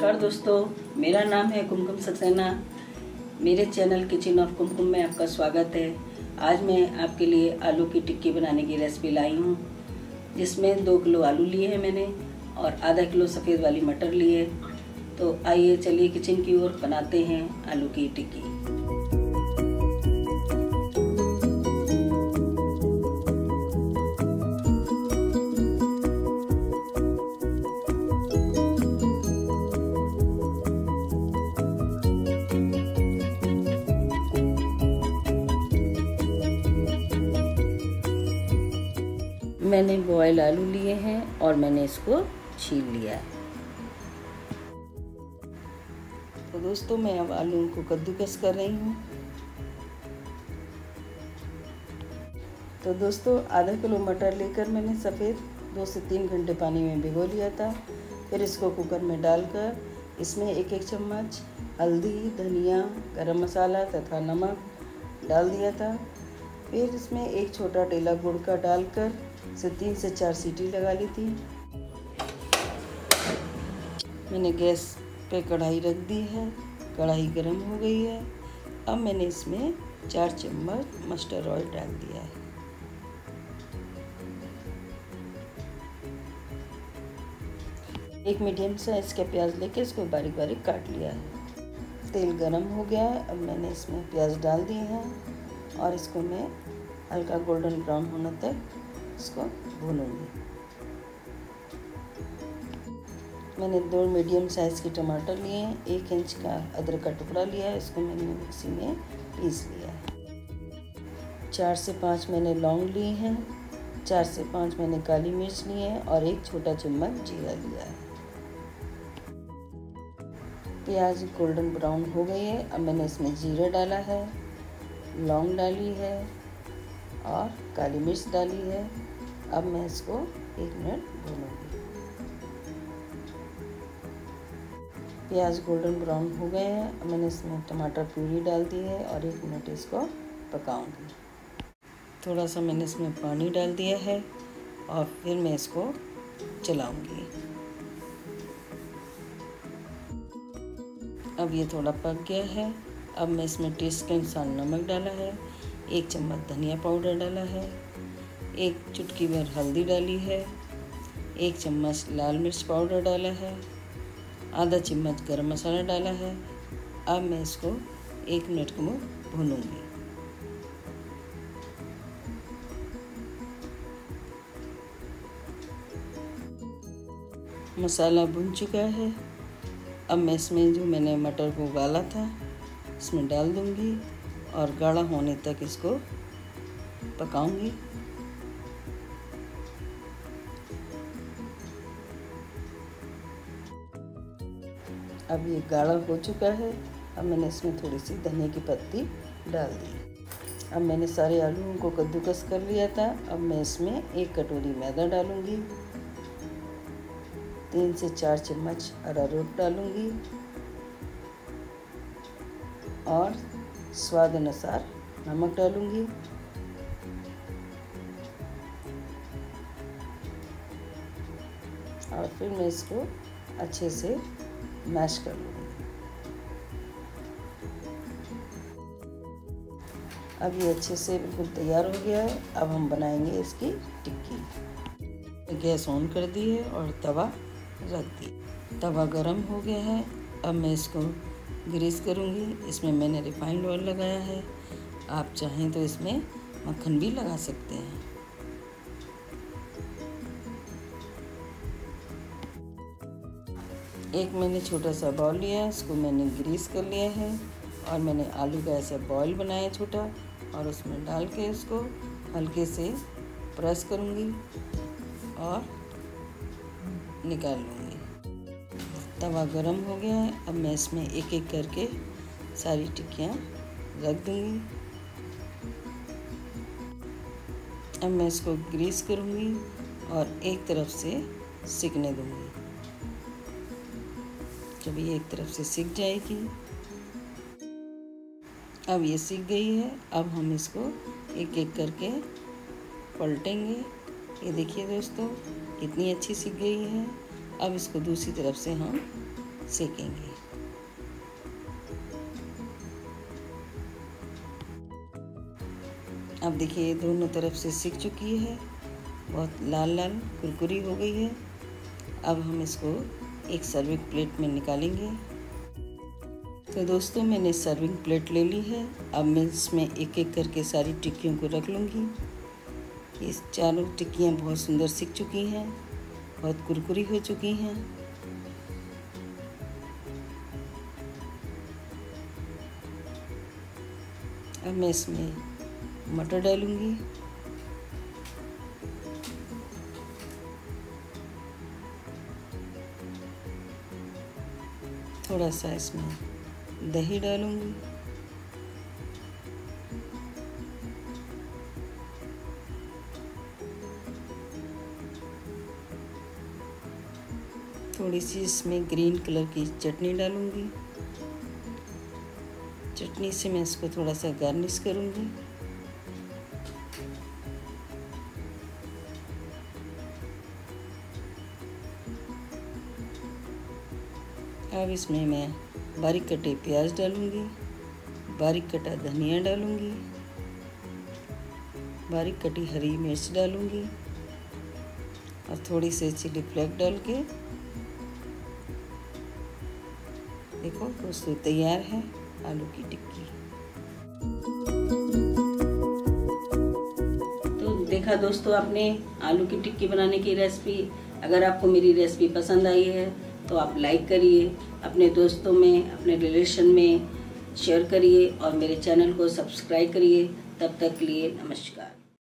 नमस्कार दोस्तों, मेरा नाम है कुमकुम सक्सेना। मेरे चैनल किचन ऑफ कुमकुम में आपका स्वागत है। आज मैं आपके लिए आलू की टिक्की बनाने की रेसिपी लाई हूँ, जिसमें 2 किलो आलू लिए हैं मैंने और आधा किलो सफ़ेद वाली मटर लिए। तो आइए चलिए किचन की ओर बनाते हैं आलू की टिक्की। मैंने बॉयल आलू लिए हैं और मैंने इसको छील लिया है। तो दोस्तों, मैं अब आलू को कद्दूकस कर रही हूँ। तो दोस्तों, आधा किलो मटर लेकर मैंने सफ़ेद 2 से 3 घंटे पानी में भिगो लिया था। फिर इसको कुकर में डालकर इसमें 1-1 चम्मच हल्दी, धनिया, गरम मसाला तथा नमक डाल दिया था। फिर इसमें 1 छोटा टेला गुड़ का डालकर से 3 से 4 सीटी लगा ली थी। मैंने गैस पे कढ़ाई रख दी है। कढ़ाई गर्म हो गई है। अब मैंने इसमें 4 चम्मच मस्टर्ड ऑयल डाल दिया है। एक मीडियम साइज का प्याज लेके इसको बारीक बारीक काट लिया है। तेल गरम हो गया है। अब मैंने इसमें प्याज डाल दिए हैं और इसको मैं हल्का गोल्डन ब्राउन होने तक इसको भूनूंगी। मैंने 2 मीडियम साइज़ के टमाटर लिए हैं। 1 इंच का अदरक का टुकड़ा लिया है, इसको मैंने मिक्सी में पीस लिया है। 4 से 5 मैंने लौंग लिए हैं। 4 से 5 मैंने काली मिर्च ली है और 1 छोटा चम्मच जीरा लिया है। प्याज गोल्डन ब्राउन हो गई है। अब मैंने इसमें जीरा डाला है, लौंग डाली है और काली मिर्च डाली है। अब मैं इसको 1 मिनट भूनूंगी। प्याज गोल्डन ब्राउन हो गए हैं। अब मैंने इसमें टमाटर प्यूरी डाल दी है और 1 मिनट इसको पकाऊंगी। थोड़ा सा मैंने इसमें पानी डाल दिया है और फिर मैं इसको चलाऊंगी। अब ये थोड़ा पक गया है। अब मैं इसमें टेस्ट के अनुसार नमक डाला है, 1 चम्मच धनिया पाउडर डाला है, 1 चुटकी भर हल्दी डाली है, 1 चम्मच लाल मिर्च पाउडर डाला है, आधा चम्मच गरम मसाला डाला है। अब मैं इसको 1 मिनट को भूनूंगी। मसाला भुन चुका है। अब मैं इसमें जो मैंने मटर को उबाला था इसमें डाल दूंगी और गाढ़ा होने तक इसको पकाऊंगी। अब ये गाढ़ा हो चुका है। अब मैंने इसमें थोड़ी सी धनिया की पत्ती डाल दी। अब मैंने सारे आलूओं को कद्दूकस कर लिया था। अब मैं इसमें 1 कटोरी मैदा डालूंगी, 3 से 4 चम्मच अरारोट डालूंगी और स्वाद अनुसार नमक डालूंगी। और फिर मैं इसको अच्छे से मैश कर लूँगी। अब ये अच्छे से बिल्कुल तैयार हो गया है। अब हम बनाएंगे इसकी टिक्की। गैस ऑन कर दी है और तवा रख दी। तवा गरम हो गया है। अब मैं इसको ग्रीस करूँगी। इसमें मैंने रिफाइंड ऑयल लगाया है। आप चाहें तो इसमें मक्खन भी लगा सकते हैं। एक मैंने छोटा सा बाउल लिया है, इसको मैंने ग्रीस कर लिया है और मैंने आलू का ऐसा बॉयल बनाया छोटा और उसमें डाल के इसको हल्के से प्रेस करूँगी और निकाल लूँगी। तवा गरम हो गया है। अब मैं इसमें 1-1 करके सारी टिक्कियाँ रख दूँगी। अब मैं इसको ग्रीस करूँगी और एक तरफ से सिकने दूँगी। जब ये एक तरफ से सिक जाएगी, अब ये सिक गई है। अब हम इसको 1-1 करके पलटेंगे। ये देखिए दोस्तों, कितनी अच्छी सिक गई है। अब इसको दूसरी तरफ से हम सेकेंगे। अब देखिए दोनों तरफ से सिक चुकी है, बहुत लाल लाल कुरकुरी हो गई है। अब हम इसको एक सर्विंग प्लेट में निकालेंगे। तो दोस्तों मैंने सर्विंग प्लेट ले ली है। अब मैं इसमें एक एक करके सारी टिक्कियों को रख लूँगी। ये चारों टिक्कियाँ बहुत सुंदर सिक चुकी हैं, बहुत कुरकुरी हो चुकी हैं। अब मैं इसमें मटर डालूँगी, थोड़ा सा इसमें दही डालूँगी, थोड़ी सी इसमें ग्रीन कलर की चटनी डालूँगी। चटनी से मैं इसको थोड़ा सा गार्निश करूँगी। अब इसमें मैं बारीक कटे प्याज डालूँगी, बारीक कटा धनिया डालूँगी, बारीक कटी हरी मिर्च डालूँगी और थोड़ी सी चिली फ्लेक्स डाल के देखो दोस्तों तैयार है आलू की टिक्की। तो देखा दोस्तों आपने आलू की टिक्की बनाने की रेसिपी। अगर आपको मेरी रेसिपी पसंद आई है तो आप लाइक करिए, अपने दोस्तों में, अपने रिलेशन में शेयर करिए और मेरे चैनल को सब्सक्राइब करिए। तब तक के लिए नमस्कार।